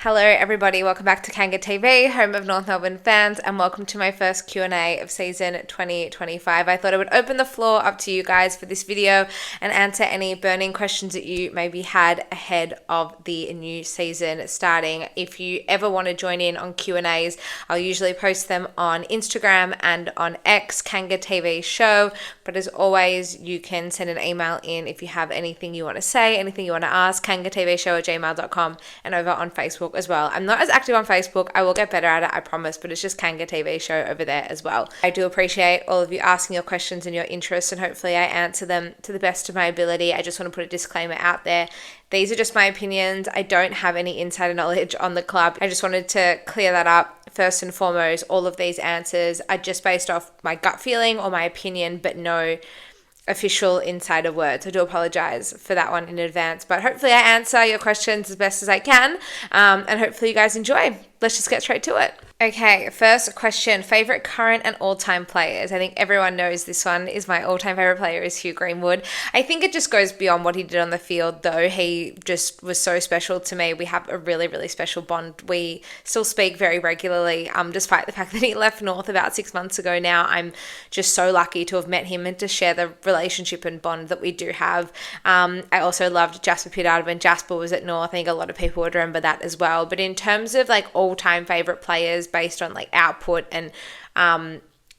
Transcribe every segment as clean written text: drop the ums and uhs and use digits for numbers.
Hello everybody, welcome back to Kanga TV, home of North Melbourne fans, and welcome to my first Q&A of season 2025. I thought I would open the floor up to you guys for this video and answer any burning questions that you maybe had ahead of the new season starting. If you ever want to join in on Q&As, I'll usually post them on Instagram and on X, Kanga TV show, but as always, you can send an email in if you have anything you want to say, anything you want to ask, kangatvshow@gmail.com, and over on Facebook as well. I'm not as active on Facebook. I will get better at it, I promise, but it's just Kanga TV show over there as well. I do appreciate all of you asking your questions and your interests, and hopefully I answer them to the best of my ability. I just want to put a disclaimer out there. These are just my opinions. I don't have any insider knowledge on the club. I just wanted to clear that up. First and foremost, all of these answers are just based off my gut feeling or my opinion, but no official insider words. I do apologize for that one in advance, but hopefully I answer your questions as best as I can, and hopefully you guys enjoy. Let's just get straight to it. Okay, first question, favorite current and all-time players. I think everyone knows this one is my all-time favorite player is Hugh Greenwood. I think it just goes beyond what he did on the field though. He just was so special to me. We have a really, really special bond. We still speak very regularly, despite the fact that he left North about 6 months ago now. I'm just so lucky to have met him and to share the relationship and bond that we do have. I also loved Jasper Pittard when Jasper was at North. I think a lot of people would remember that as well. But in terms of like all-time favorite players based on like output and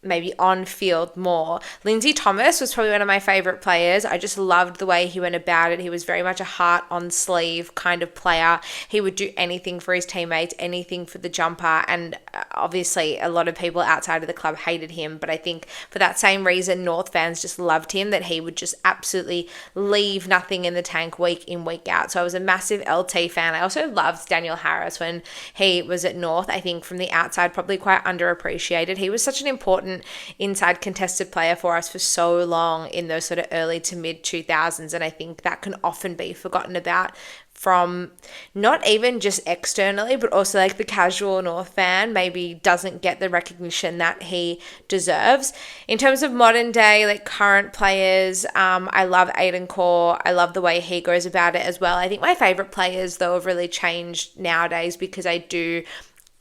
maybe on field more, Lindsay Thomas was probably one of my favorite players. I just loved the way he went about it. He was very much a heart on sleeve kind of player. He would do anything for his teammates, anything for the jumper, and obviously a lot of people outside of the club hated him, but I think for that same reason North fans just loved him, that he would just absolutely leave nothing in the tank week in, week out. So I was a massive LT fan. I also loved Daniel Harris when he was at North. I think from the outside probably quite underappreciated. He was such an important inside contested player for us for so long in those sort of early to mid 2000s, and I think that can often be forgotten about from not even just externally, but also like the casual North fan maybe doesn't get the recognition that he deserves. In terms of modern day, like current players, I love Aiden Core. I love the way he goes about it as well. I think my favorite players though have really changed nowadays because I do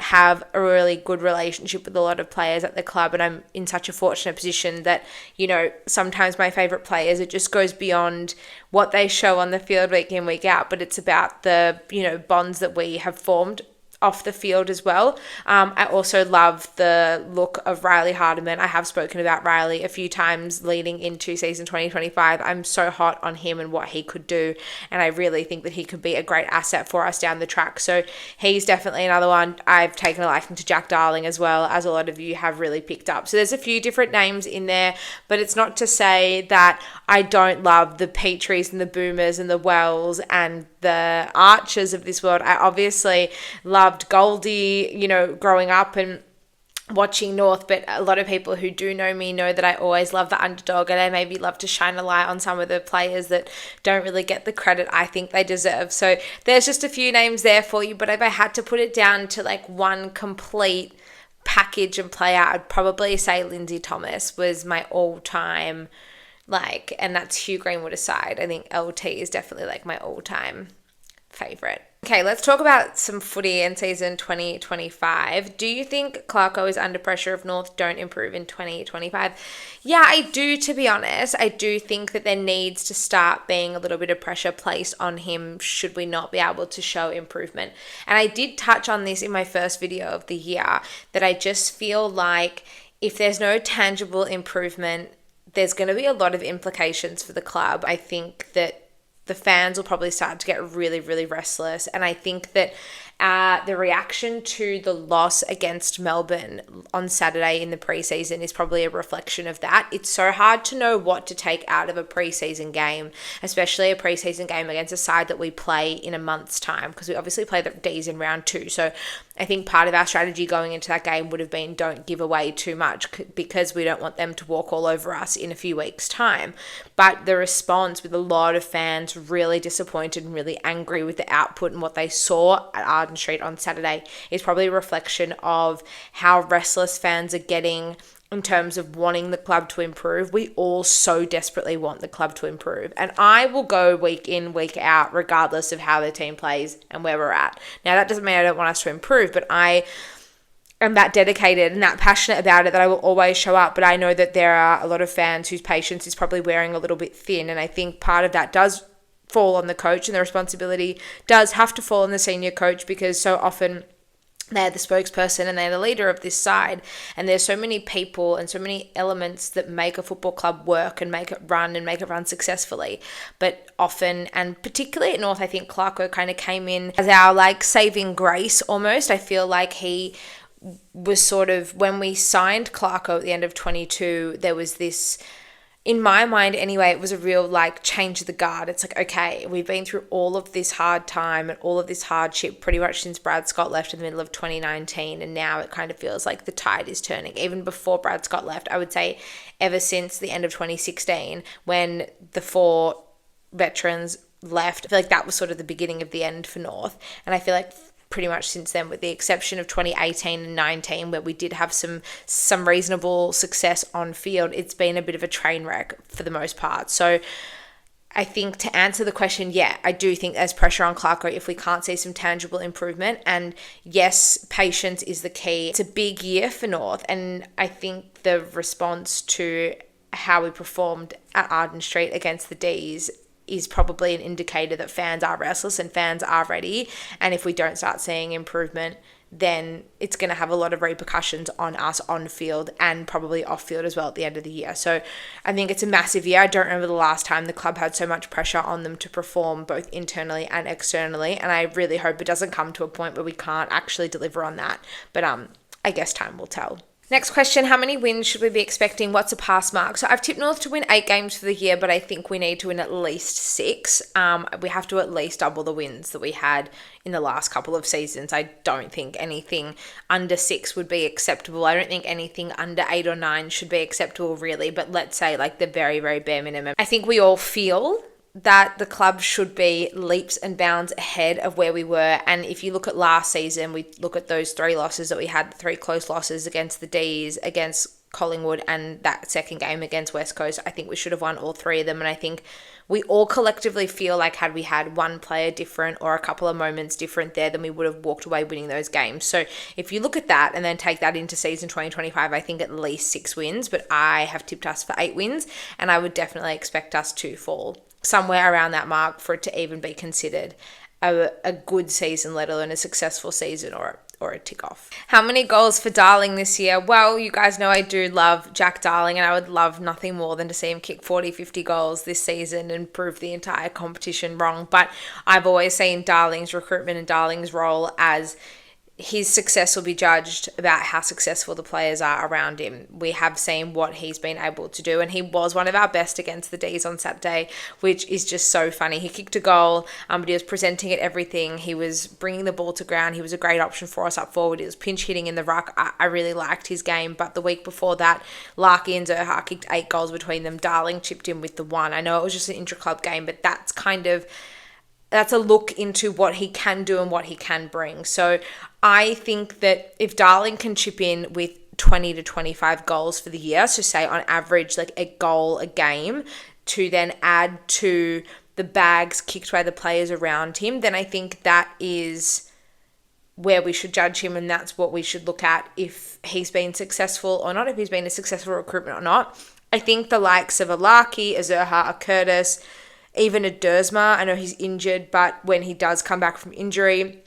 have a really good relationship with a lot of players at the club, and I'm in such a fortunate position that, you know, sometimes my favorite players, it just goes beyond what they show on the field week in, week out, but it's about the, you know, bonds that we have formed off the field as well. I also love the look of Riley Hardiman. I have spoken about Riley a few times leading into season 2025. I'm so hot on him and what he could do, and I really think that he could be a great asset for us down the track. So he's definitely another one. I've taken a liking to Jack Darling as well, as a lot of you have really picked up. So there's a few different names in there, but it's not to say that I don't love the Petries and the Boomers and the Wells and the Archers of this world. I obviously loved Goldie, you know, growing up and watching North, but a lot of people who do know me know that I always love the underdog, and I maybe love to shine a light on some of the players that don't really get the credit I think they deserve. So there's just a few names there for you, but if I had to put it down to like one complete package and player, I'd probably say Lindsay Thomas was my all-time, like, and that's Hugh Greenwood aside. I think LT is definitely like my all-time favorite. Okay, let's talk about some footy in season 2025. Do you think Clarko is under pressure if North don't improve in 2025? Yeah, I do, to be honest. I do think that there needs to start being a little bit of pressure placed on him should we not be able to show improvement. And I did touch on this in my first video of the year, that I just feel like if there's no tangible improvement, there's going to be a lot of implications for the club. I think that the fans will probably start to get really, really restless. And I think that the reaction to the loss against Melbourne on Saturday in the preseason is probably a reflection of that. It's so hard to know what to take out of a preseason game, especially a preseason game against a side that we play in a month's time, because we obviously play the D's in round 2. So I think part of our strategy going into that game would have been don't give away too much, because we don't want them to walk all over us in a few weeks' time. But the response with a lot of fans really disappointed and really angry with the output and what they saw at Arden Street on Saturday is probably a reflection of how restless fans are getting in terms of wanting the club to improve. We all so desperately want the club to improve. And I will go week in, week out, regardless of how the team plays and where we're at. Now, that doesn't mean I don't want us to improve, but I am that dedicated and that passionate about it that I will always show up. But I know that there are a lot of fans whose patience is probably wearing a little bit thin. And I think part of that does fall on the coach, and the responsibility does have to fall on the senior coach, because so often they're the spokesperson and they're the leader of this side. And there's so many people and so many elements that make a football club work and make it run successfully. But often, and particularly at North, I think Clarko kind of came in as our like saving grace almost. I feel like he was sort of, when we signed Clarko at the end of 22, there was this, in my mind anyway, it was a real like change of the guard. It's like, okay, we've been through all of this hard time and all of this hardship pretty much since Brad Scott left in the middle of 2019, and now it kind of feels like the tide is turning. Even before Brad Scott left, I would say ever since the end of 2016 when the 4 veterans left, I feel like that was sort of the beginning of the end for North. And I feel like pretty much since then, with the exception of 2018 and 19, where we did have some reasonable success on field, it's been a bit of a train wreck for the most part. So I think, to answer the question, yeah, I do think there's pressure on Clarko if we can't see some tangible improvement. And yes, patience is the key. It's a big year for North, and I think the response to how we performed at Arden Street against the D's is probably an indicator that fans are restless and fans are ready. And if we don't start seeing improvement, then it's going to have a lot of repercussions on us on field and probably off field as well at the end of the year. So I think it's a massive year. I don't remember the last time the club had so much pressure on them to perform both internally and externally. And I really hope it doesn't come to a point where we can't actually deliver on that. But I guess time will tell. Next question, how many wins should we be expecting? What's a pass mark? So I've tipped North to win 8 games for the year, but I think we need to win at least 6. We have to at least double the wins that we had in the last couple of seasons. I don't think anything under 6 would be acceptable. I don't think anything under 8 or 9 should be acceptable really, but let's say like the very, very bare minimum. I think we all feel that the club should be leaps and bounds ahead of where we were. And if you look at last season, we look at those 3 losses that we had, 3 close losses against the D's, against Collingwood, and that second game against West Coast. I think we should have won all 3 of them. And I think we all collectively feel like had we had one player different or a couple of moments different there, then we would have walked away winning those games. So if you look at that and then take that into season 2025, I think at least 6 wins, but I have tipped us for 8 wins, and I would definitely expect us to fall somewhere around that mark for it to even be considered a good season, let alone a successful season or a tick off. How many goals for Darling this year? Well, you guys know I do love Jack Darling, and I would love nothing more than to see him kick 40, 50 goals this season and prove the entire competition wrong. But I've always seen Darling's recruitment and Darling's role as his success will be judged about how successful the players are around him. We have seen what he's been able to do, and he was one of our best against the D's on Saturday, which is just so funny. He kicked a goal, but he was presenting at everything. He was bringing the ball to ground. He was a great option for us up forward. He was pinch hitting in the ruck. I really liked his game, but the week before that, Larky and Zerha kicked 8 goals between them. Darling chipped in with the 1. I know it was just an intra-club game, but that's a look into what he can do and what he can bring. So I think that if Darling can chip in with 20 to 25 goals for the year, so say on average like a goal a game, to then add to the bags kicked by the players around him, then I think that is where we should judge him, and that's what we should look at if he's been successful or not, if he's been a successful recruitment or not. I think the likes of a Larky, a Zerha, a Curtis, even a Dersma, I know he's injured, but when he does come back from injury,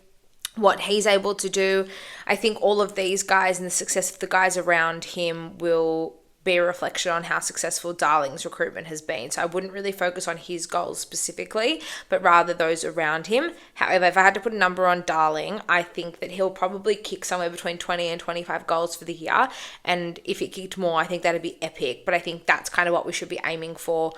what he's able to do, I think all of these guys and the success of the guys around him will be a reflection on how successful Darling's recruitment has been. So I wouldn't really focus on his goals specifically, but rather those around him. However, if I had to put a number on Darling, I think that he'll probably kick somewhere between 20 and 25 goals for the year. And if he kicked more, I think that'd be epic. But I think that's kind of what we should be aiming for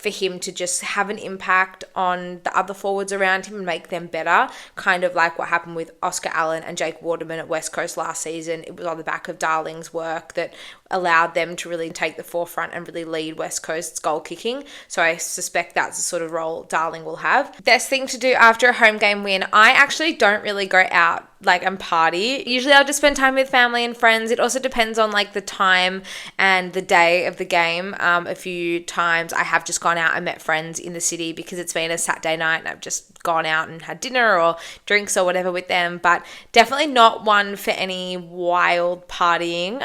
him to just have an impact on the other forwards around him and make them better, kind of like what happened with Oscar Allen and Jake Waterman at West Coast last season. It was on the back of Darling's work that allowed them to really take the forefront and really lead West Coast's goal kicking. So I suspect that's the sort of role Darling will have. Best thing to do after a home game win, I actually don't really go out and party. Usually I'll just spend time with family and friends. It also depends on like the time and the day of the game. A few times I have just gone out and met friends in the city because it's been a Saturday night and I've just gone out and had dinner or drinks or whatever with them, but definitely not one for any wild partying.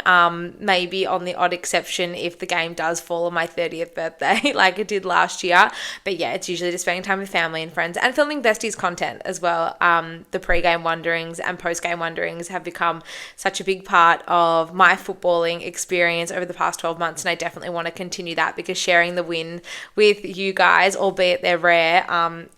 Maybe on the odd exception if the game does fall on my 30th birthday like it did last year. But yeah, it's usually just spending time with family and friends and filming besties content as well. The pre-game wanderings and post-game wanderings have become such a big part of my footballing experience over the past 12 months, and I definitely want to continue that because sharing the win with you guys, albeit they're rare,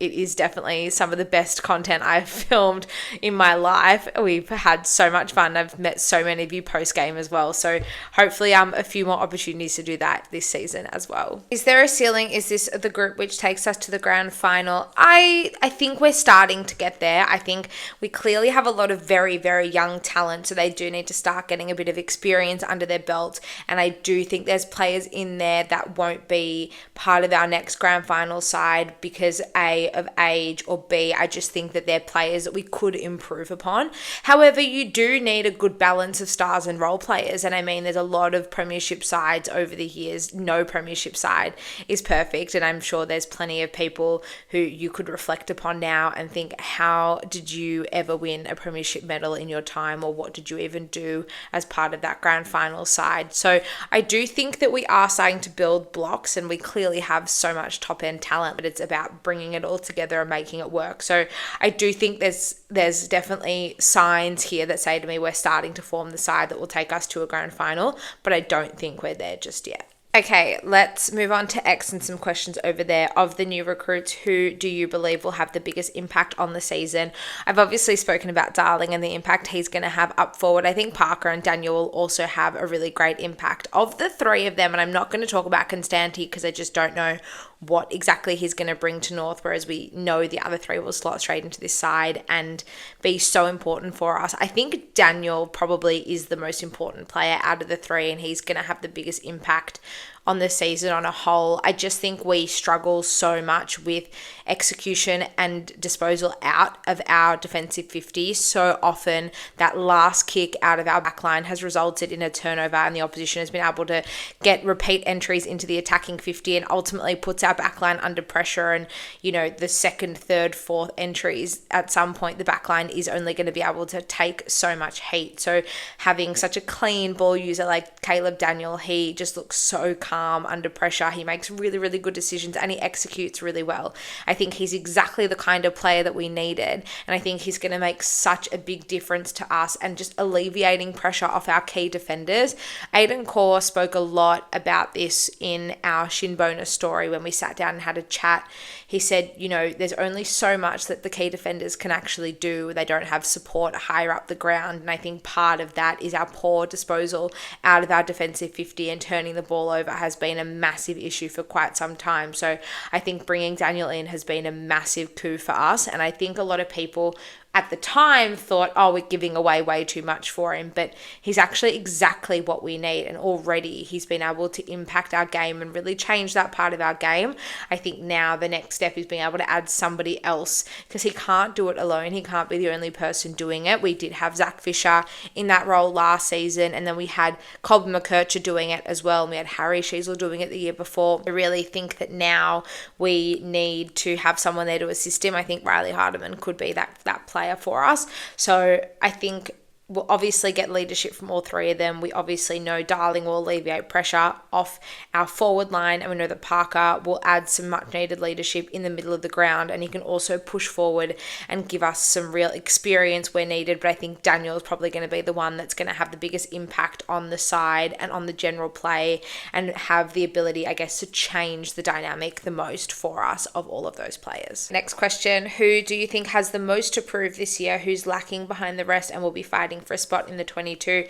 it is definitely some of the best content I've filmed in my life. We've had so much fun. I've met so many of you post-game as well, so hopefully a few more opportunities to do that this season as well. Is there a ceiling? Is this the group which takes us to the grand final? I think we're starting to get there. I think we clearly have a lot of very, very young talent, so they do need to start getting a bit of experience under their belt, and I do think there's players in there that won't be part of our next grand final side because A, of age, or B, I just think that they're players that we could improve upon. However, you do need a good balance of stars and role players, and I mean there's a lot of premiership sides over the years. No premiership side is perfect, and I'm sure there's plenty of people who you could reflect upon now and think, how did you ever win a premiership medal in your time, or what did you even do as part of that grand final side? So I do think that we are starting to build blocks, and we clearly have so much top end talent, but it's about bringing it all together and making it work. So I do think there's definitely signs here that say to me we're starting to form the side that will take us to a grand final, but I don't think we're there just yet. Okay, let's move on to X and some questions over there. Of the new recruits, who do you believe will have the biggest impact on the season? I've obviously spoken about Darling and the impact he's going to have up forward. I think Parker and Daniel will also have a really great impact. Of the three of them, and I'm not going to talk about Constanti because I just don't know what exactly he's going to bring to North, whereas we know the other three will slot straight into this side and be so important for us. I think Daniel probably is the most important player out of the three, and he's going to have the biggest impact on the season on a whole. I just think we struggle so much with execution and disposal out of our defensive 50. So often that last kick out of our backline has resulted in a turnover, and the opposition has been able to get repeat entries into the attacking 50 and ultimately puts our backline under pressure. And, you know, the second, third, fourth entries, at some point the backline is only going to be able to take so much heat. So having such a clean ball user like Caleb Daniel, he just looks so calm under pressure. He makes really, really good decisions and he executes really well. I think he's exactly the kind of player that we needed, and I think he's going to make such a big difference to us and just alleviating pressure off our key defenders. Aiden Core spoke a lot about this in our Shin bonus story when we sat down and had a chat. He said, you know, there's only so much that the key defenders can actually do. They don't have support higher up the ground, and I think part of that is our poor disposal out of our defensive 50, and turning the ball over has been a massive issue for quite some time. So I think bringing Daniel in has been a massive coup for us, and I think a lot of people at the time thought, oh, we're giving away way too much for him, but he's actually exactly what we need, and already he's been able to impact our game and really change that part of our game. I think now the next step is being able to add somebody else, because he can't do it alone. He can't be the only person doing it. We did have Zach Fisher in that role last season, and then we had Colby McKercher doing it as well, and we had Harry Sheasel doing it the year before. I really think that now we need to have someone there to assist him. I think Riley Hardiman could be that player for us. So I think we'll obviously get leadership from all three of them. We obviously know Darling will alleviate pressure off our forward line, and we know that Parker will add some much needed leadership in the middle of the ground, and he can also push forward and give us some real experience where needed. But I think Daniel is probably going to be the one that's going to have the biggest impact on the side and on the general play, and have the ability, I guess, to change the dynamic the most for us of all of those players. Next question, who do you think has the most to prove this year? Who's lacking behind the rest and will be fighting for a spot in the 22?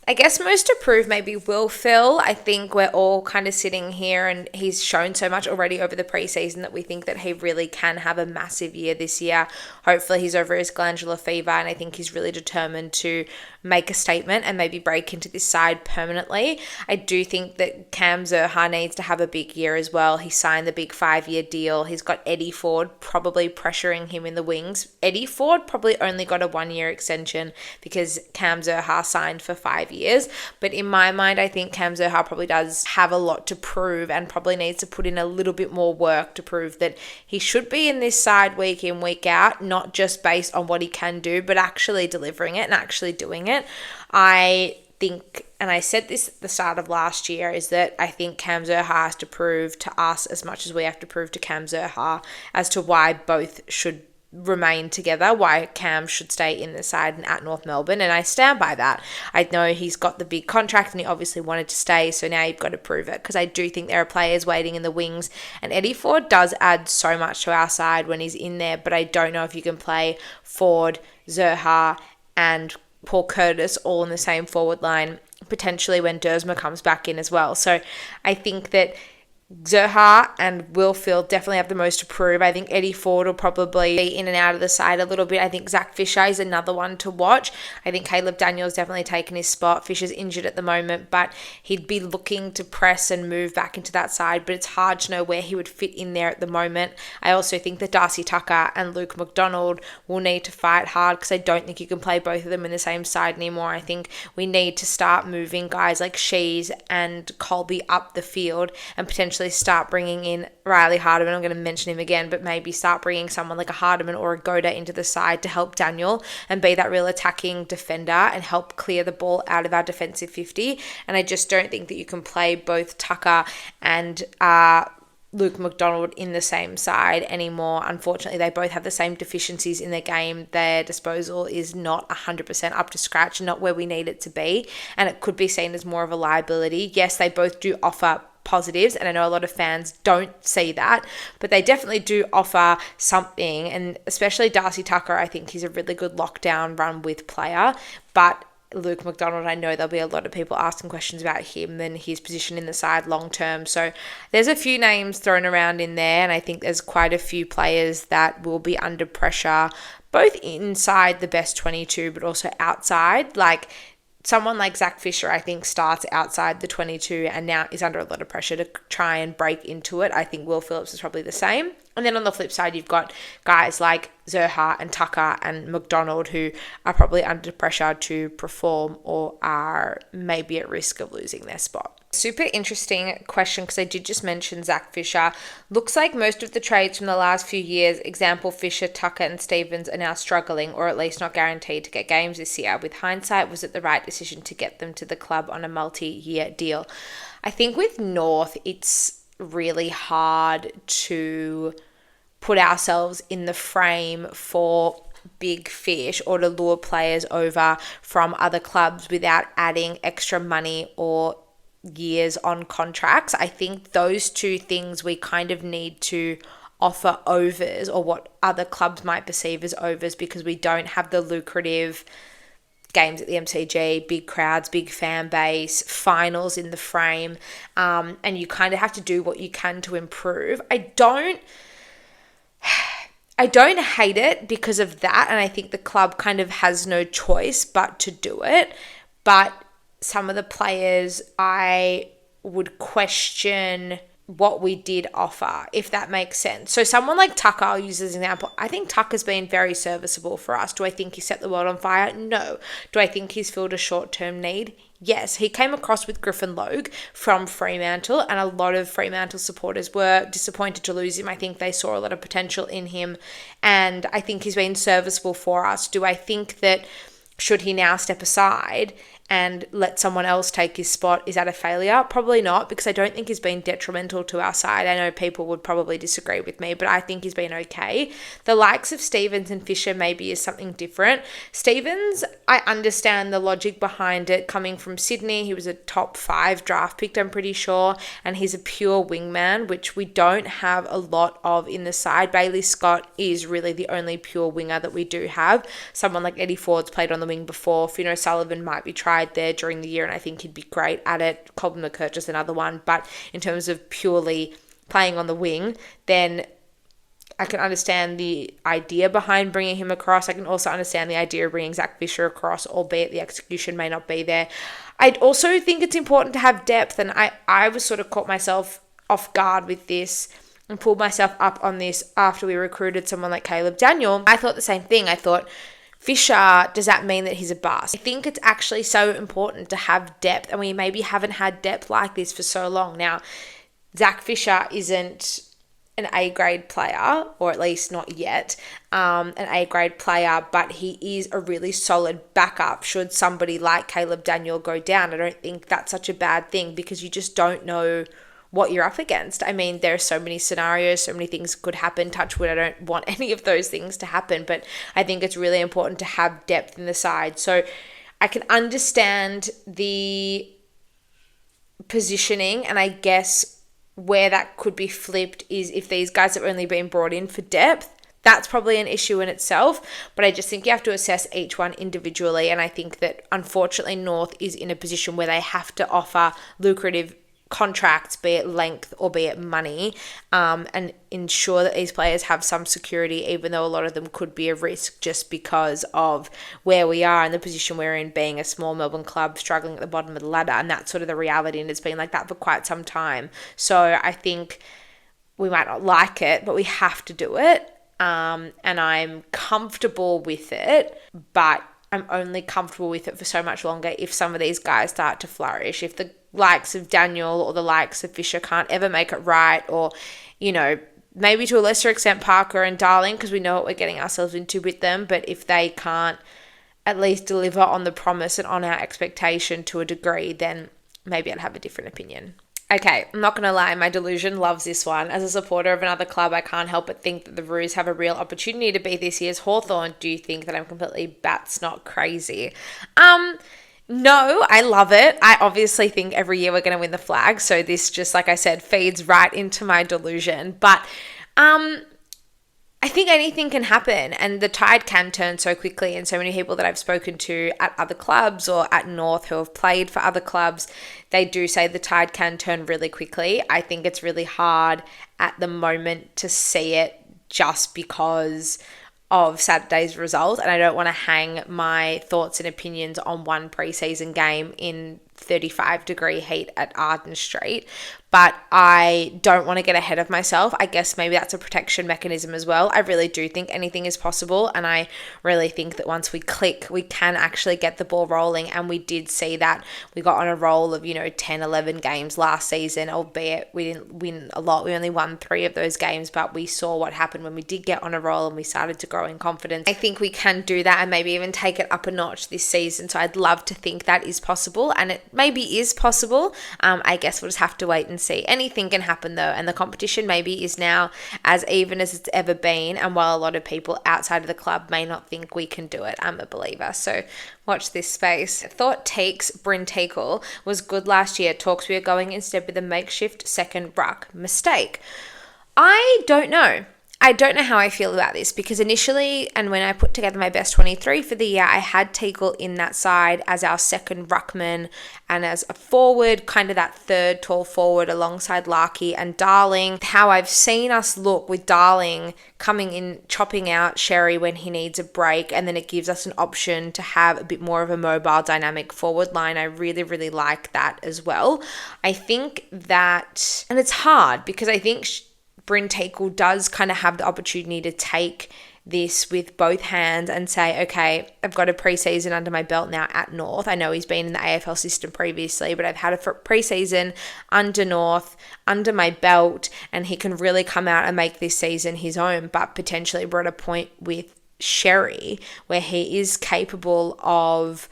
I guess most approved maybe Will Phil. I think we're all kind of sitting here and he's shown so much already over the preseason that we think that he really can have a massive year this year. Hopefully he's over his glandular fever, and I think he's really determined to make a statement and maybe break into this side permanently. I do think that Cam Zurhaar needs to have a big year as well. He signed the big 5-year deal. He's got Eddie Ford probably pressuring him in the wings. Eddie Ford probably only got a 1-year extension because Cam Zurhaar signed for 5 years. But in my mind, I think Cam Zurhaar probably does have a lot to prove and probably needs to put in a little bit more work to prove that he should be in this side week in, week out, not just based on what he can do, but actually delivering it and actually doing it. I think, and I said this at the start of last year, is that I think Cam Zurhaar has to prove to us as much as we have to prove to Cam Zurhaar as to why both should remain together, why Cam should stay in the side and at North Melbourne, and I stand by that. I know he's got the big contract and he obviously wanted to stay, so now you've got to prove it, because I do think there are players waiting in the wings, and Eddie Ford does add so much to our side when he's in there, but I don't know if you can play Ford, Zurhaar and Paul Curtis all in the same forward line, potentially when Dersma comes back in as well. So I think that Zurhaar and Will Phil definitely have the most to prove. I think Eddie Ford will probably be in and out of the side a little bit. I think Zach Fisher is another one to watch. I think Caleb Daniel's definitely taken his spot. Fisher's injured at the moment, but he'd be looking to press and move back into that side, but it's hard to know where he would fit in there at the moment. I also think that Darcy Tucker and Luke McDonald will need to fight hard, because I don't think you can play both of them in the same side anymore. I think we need to start moving guys like Shees and Colby up the field and potentially start bringing in Riley Hardiman. I'm going to mention him again, but maybe start bringing someone like a Hardiman or a Goda into the side to help Daniel and be that real attacking defender and help clear the ball out of our defensive 50. And I just don't think that you can play both Tucker and Luke McDonald in the same side anymore. Unfortunately, they both have the same deficiencies in their game. Their disposal is not 100% up to scratch, not where we need it to be, and it could be seen as more of a liability. Yes, they both do offer positives, and I know a lot of fans don't see that, but they definitely do offer something, and especially Darcy Tucker, I think he's a really good lockdown run with player, but Luke McDonald, I know there'll be a lot of people asking questions about him and his position in the side long term. So there's a few names thrown around in there, and I think there's quite a few players that will be under pressure, both inside the best 22, but also outside. Like someone like Zach Fisher, I think, starts outside the 22 and now is under a lot of pressure to try and break into it. I think Will Phillips is probably the same. And then on the flip side, you've got guys like Zurhaar and Tucker and McDonald who are probably under pressure to perform or are maybe at risk of losing their spot. Super interesting question, because I did just mention Zach Fisher. Looks like most of the trades from the last few years, example Fisher, Tucker and Stevens, are now struggling or at least not guaranteed to get games this year. With hindsight, was it the right decision to get them to the club on a multi-year deal? I think with North, it's really hard to put ourselves in the frame for big fish or to lure players over from other clubs without adding extra money or years on contracts. I think those two things we kind of need to offer overs, or what other clubs might perceive as overs, because we don't have the lucrative games at the MCG, big crowds, big fan base, finals in the frame, and you kind of have to do what you can to improve. I don't hate it because of that, and I think the club kind of has no choice but to do it, but some of the players I would question what we did offer, if that makes sense. So someone like Tucker, I'll use as an example. I think Tucker's been very serviceable for us. Do I think he set the world on fire? No. Do I think he's filled a short-term need? Yes. He came across with Griffin Logue from Fremantle, and a lot of Fremantle supporters were disappointed to lose him. I think they saw a lot of potential in him, and I think he's been serviceable for us. Do I think that should he now step aside and let someone else take his spot, is that a failure? Probably not, because I don't think he's been detrimental to our side. I know people would probably disagree with me, but I think he's been okay. The likes of Stevens and Fisher maybe is something different. Stevens, I understand the logic behind it. Coming from Sydney, he was a top 5 draft pick, I'm pretty sure, and he's a pure wingman, which we don't have a lot of in the side. Bailey Scott is really the only pure winger that we do have. Someone like Eddie Ford's played on the wing before. Fino Sullivan might be tried side there during the year, and I think he'd be great at it. Colin McCurt is another one. But in terms of purely playing on the wing, then I can understand the idea behind bringing him across. I can also understand the idea of bringing Zach Fisher across, albeit the execution may not be there. I'd also think it's important to have depth, and I was sort of caught myself off guard with this and pulled myself up on this after we recruited someone like Caleb Daniel. I thought the same thing. I thought, Fisher, does that mean that he's a bust? I think it's actually so important to have depth, and we maybe haven't had depth like this for so long. Now, Zach Fisher isn't an A-grade player, or at least not yet, an A-grade player, but he is a really solid backup should somebody like Caleb Daniel go down. I don't think that's such a bad thing, because you just don't know what you're up against. I mean, there are so many scenarios, so many things could happen. Touch wood, I don't want any of those things to happen, but I think it's really important to have depth in the side. So I can understand the positioning, and I guess where that could be flipped is if these guys have only been brought in for depth. That's probably an issue in itself, but I just think you have to assess each one individually, and I think that unfortunately North is in a position where they have to offer lucrative contracts, be it length or be it money, and ensure that these players have some security, even though a lot of them could be a risk just because of where we are and the position we're in, being a small Melbourne club struggling at the bottom of the ladder, and that's sort of the reality, and it's been like that for quite some time. So I think we might not like it, but we have to do it, and I'm comfortable with it, but I'm only comfortable with it for so much longer if some of these guys start to flourish. If the likes of Daniel or the likes of Fisher can't ever make it right, or, you know, maybe to a lesser extent Parker and Darling, because we know what we're getting ourselves into with them, but if they can't at least deliver on the promise and on our expectation to a degree, then maybe I'd have a different opinion. Okay, I'm not going to lie, my delusion loves this one. As a supporter of another club, I can't help but think that the Roos have a real opportunity to be this year's Hawthorn. Do you think that I'm completely bat's not crazy? No, I love it. I obviously think every year we're going to win the flag. So this just, like I said, feeds right into my delusion. But I think anything can happen, and the tide can turn so quickly, and so many people that I've spoken to at other clubs or at North who have played for other clubs, they do say the tide can turn really quickly. I think it's really hard at the moment to see it just because of Saturday's result, and I don't want to hang my thoughts and opinions on one preseason game in 35-degree heat at Arden Street, but I don't want to get ahead of myself. I guess maybe that's a protection mechanism as well. I really do think anything is possible, and I really think that once we click, we can actually get the ball rolling, and we did see that. We got on a roll of, 10, 11 games last season, albeit we didn't win a lot. We only won 3 of those games, but we saw what happened when we did get on a roll and we started to grow in confidence. I think we can do that and maybe even take it up a notch this season, so I'd love to think that is possible, and it maybe is possible. I guess we'll just have to wait and see. Anything can happen though, and the competition maybe is now as even as it's ever been, and while a lot of people outside of the club may not think we can do it, I'm a believer, so watch this space. Thought Teeks Bryn Teakle was good last year. Talks we are going instead with a makeshift second ruck. Mistake. I don't know how I feel about this, because initially, and when I put together my best 23 for the year, I had Teakle in that side as our second ruckman and as a forward, kind of that third tall forward alongside Larkey and Darling. How I've seen us look with Darling coming in, chopping out Sherry when he needs a break, and then it gives us an option to have a bit more of a mobile dynamic forward line. I really, really like that as well. I think that, and it's hard because I think Bryn Teakle does kind of have the opportunity to take this with both hands and say, okay, I've got a preseason under my belt now at North. I know he's been in the AFL system previously, but I've had a preseason under North, under my belt, and he can really come out and make this season his own. But potentially we're at a point with Sherry where he is capable of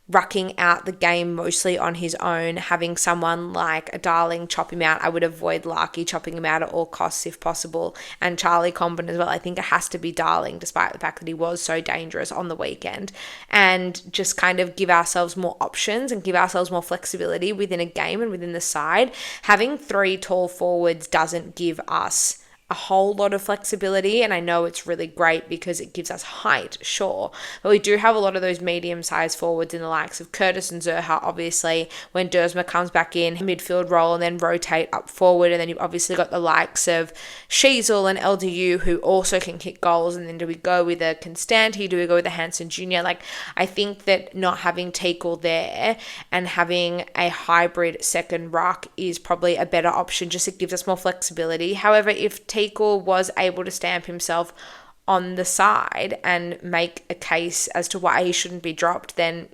rucking out the game mostly on his own, having someone like a Darling chop him out. I would avoid Larkey chopping him out at all costs if possible, and Charlie Comben as well. I think it has to be Darling, despite the fact that he was so dangerous on the weekend, and just kind of give ourselves more options and give ourselves more flexibility within a game and within the side. Having 3 tall forwards doesn't give us a whole lot of flexibility, and I know it's really great because it gives us height, sure, but we do have a lot of those medium-sized forwards in the likes of Curtis and Zerha, obviously, when Dersma comes back in, midfield role, and then rotate up forward, and then you've obviously got the likes of Sheasel and LDU who also can kick goals, and then do we go with a Constanti, do we go with a Hansen Jr.? Like, I think that not having Teakle there and having a hybrid second ruck is probably a better option, just it gives us more flexibility. However, if Teakle was able to stamp himself on the side and make a case as to why he shouldn't be dropped, then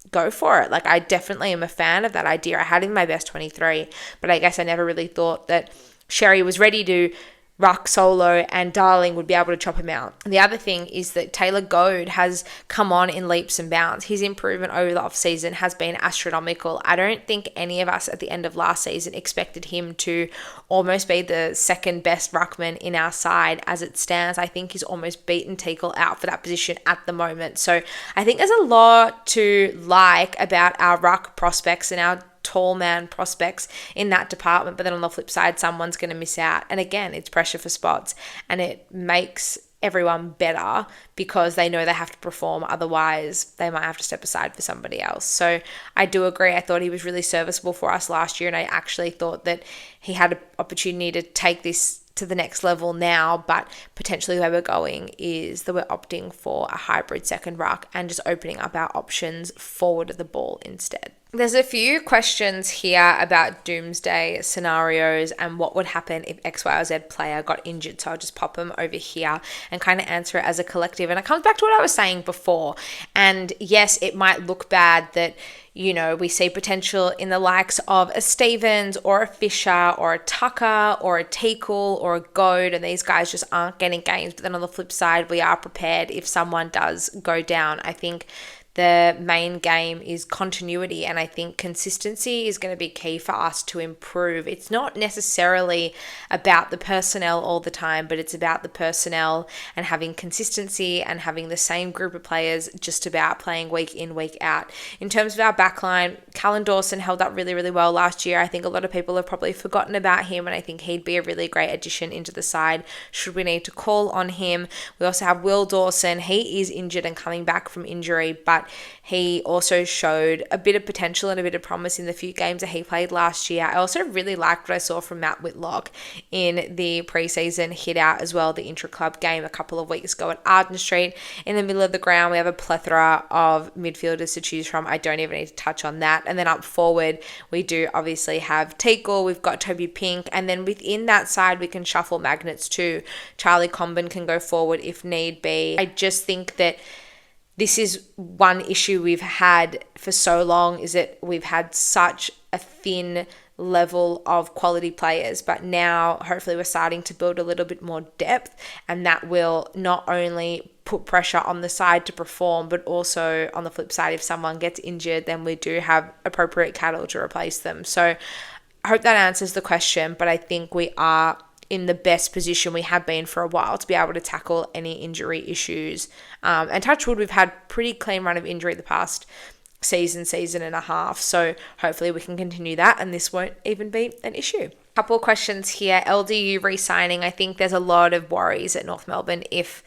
go for it. Like, I definitely am a fan of that idea. I had him in my best 23, but I guess I never really thought that Sherry was ready to ruck solo and Darling would be able to chop him out. And the other thing is that Taylor Goad has come on in leaps and bounds. His improvement over the offseason has been astronomical. I don't think any of us at the end of last season expected him to almost be the second best ruckman in our side. As it stands, I think he's almost beaten Teakle out for that position at the moment. So I think there's a lot to like about our ruck prospects and our tall man prospects in that department, but then on the flip side, someone's going to miss out. And again, it's pressure for spots, and it makes everyone better because they know they have to perform, otherwise they might have to step aside for somebody else. So I do agree. I thought he was really serviceable for us last year, and I actually thought that he had an opportunity to take this to the next level now, but potentially where we're going is that we're opting for a hybrid second ruck and just opening up our options forward of the ball instead. There's a few questions here about doomsday scenarios and what would happen if X, Y, or Z player got injured. So I'll just pop them over here and kind of answer it as a collective. And it comes back to what I was saying before. And yes, it might look bad that, you know, we see potential in the likes of a Stevens or a Fisher or a Tucker or a Teakle or a Goad, and these guys just aren't getting games. But then on the flip side, we are prepared if someone does go down. I think the main game is continuity, and I think consistency is going to be key for us to improve. It's not necessarily about the personnel all the time, but it's about the personnel and having consistency and having the same group of players just about playing week in, week out. In terms of our backline, Callan Dawson held up really, really well last year. I think a lot of people have probably forgotten about him, and I think he'd be a really great addition into the side should we need to call on him. We also have Will Dawson. He is injured and coming back from injury, but he also showed a bit of potential and a bit of promise in the few games that he played last year. I also really liked what I saw from Matt Whitlock in the preseason hit out as well, the intra-club game a couple of weeks ago at Arden Street. In the middle of the ground, we have a plethora of midfielders to choose from. I don't even need to touch on that. And then up forward, we do obviously have Teakle, we've got Toby Pink, and then within that side, we can shuffle magnets too. Charlie Comben can go forward if need be. I just think that this is one issue we've had for so long, is that we've had such a thin level of quality players, but now hopefully we're starting to build a little bit more depth, and that will not only put pressure on the side to perform, but also on the flip side, if someone gets injured, then we do have appropriate cattle to replace them. So I hope that answers the question, but I think we are in the best position we have been for a while to be able to tackle any injury issues. And touch wood, we've had pretty clean run of injury the past season and a half. So hopefully we can continue that and this won't even be an issue. Couple of questions here. LDU re-signing. I think there's a lot of worries at North Melbourne if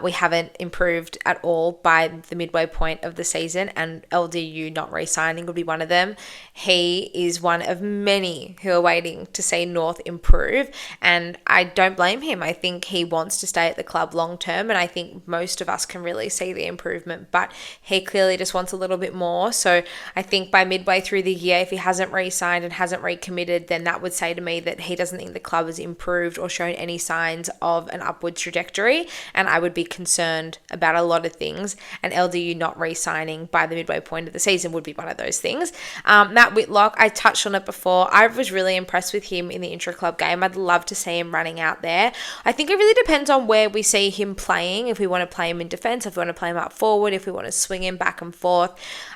we haven't improved at all by the midway point of the season, and LDU not re-signing would be one of them. He is one of many who are waiting to see North improve, and I don't blame him. I think he wants to stay at the club long term, and I think most of us can really see the improvement, but he clearly just wants a little bit more. So I think by midway through the year, if he hasn't re-signed and hasn't recommitted, then that would say to me that he doesn't think the club has improved or shown any signs of an upward trajectory, and I would be concerned about a lot of things, and LDU not re-signing by the midway point of the season would be one of those things. Matt Whitlock, I touched on it before. I was really impressed with him in the intra-club game. I'd love to see him running out there. I think it really depends on where we see him playing, if we want to play him in defence, if we want to play him up forward, if we want to swing him back and forth.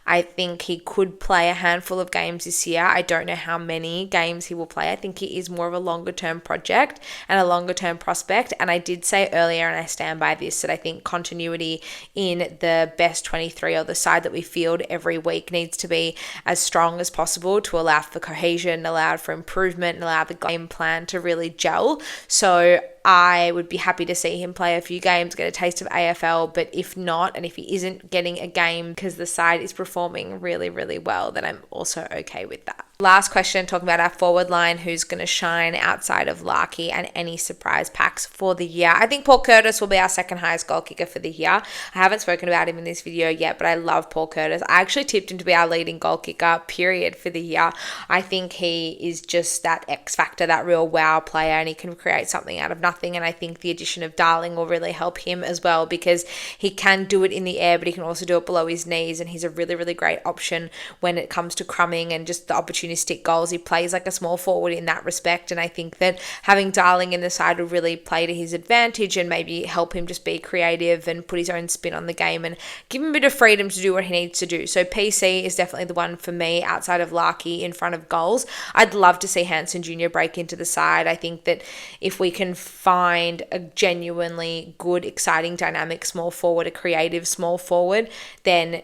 I think he could play a handful of games this year. I don't know how many games he will play. I think he is more of a longer-term project and a longer-term prospect, and I did say earlier, and I stand stand by this, that I think continuity in the best 23 or the side that we field every week needs to be as strong as possible to allow for cohesion, allow for improvement, and allow the game plan to really gel. So I would be happy to see him play a few games, get a taste of AFL, but if not, and if he isn't getting a game because the side is performing really, really well, then I'm also okay with that. Last question, talking about our forward line, who's going to shine outside of Larky, and any surprise packs for the year. I think Paul Curtis will be our second highest goal kicker for the year. I haven't spoken about him in this video yet, but I love Paul Curtis. I actually tipped him to be our leading goal kicker, period, for the year. I think he is just that X factor, that real wow player, and he can create something out of nothing. And I think the addition of Darling will really help him as well, because he can do it in the air, but he can also do it below his knees, and he's a really, really great option when it comes to crumbing and just the opportunistic goals. He plays like a small forward in that respect, and I think that having Darling in the side will really play to his advantage and maybe help him just be creative and put his own spin on the game and give him a bit of freedom to do what he needs to do. So PC is definitely the one for me outside of Larky in front of goals. I'd love to see Hansen Jr. break into the side. I think that if we can find a genuinely good, exciting, dynamic small forward, a creative small forward, then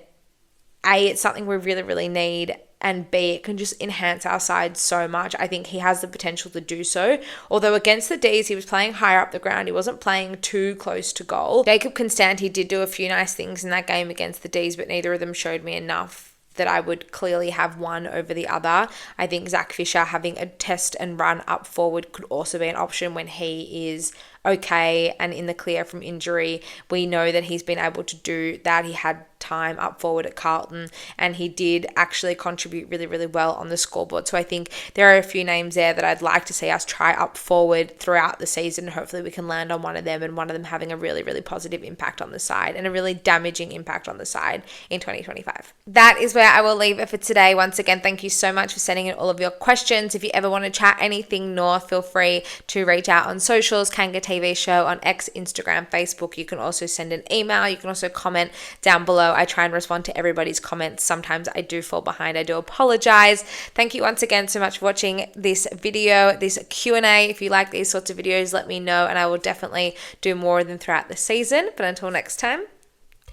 A, it's something we really, really need, and B, it can just enhance our side so much. I think he has the potential to do so. Although against the D's, he was playing higher up the ground. He wasn't playing too close to goal. Jacob Constanti did do a few nice things in that game against the D's, but neither of them showed me enough that I would clearly have one over the other. I think Zach Fisher having a test and run up forward could also be an option when he is okay and in the clear from injury. We know that he's been able to do that. He had time up forward at Carlton, and he did actually contribute really, really well on the scoreboard. So I think there are a few names there that I'd like to see us try up forward throughout the season. Hopefully we can land on one of them, and one of them having a really, really positive impact on the side and a really damaging impact on the side in 2025. That is where I will leave it for today. Once again, thank you so much for sending in all of your questions. If you ever want to chat anything North, feel free to reach out on socials, Kanga TV Show on X, Instagram, Facebook. You can also send an email. You can also comment down below. I try and respond to everybody's comments. Sometimes I do fall behind. I do apologize. Thank you once again so much for watching this video, this Q&A. If you like these sorts of videos, let me know, and I will definitely do more of them throughout the season. But until next time,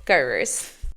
go Roos.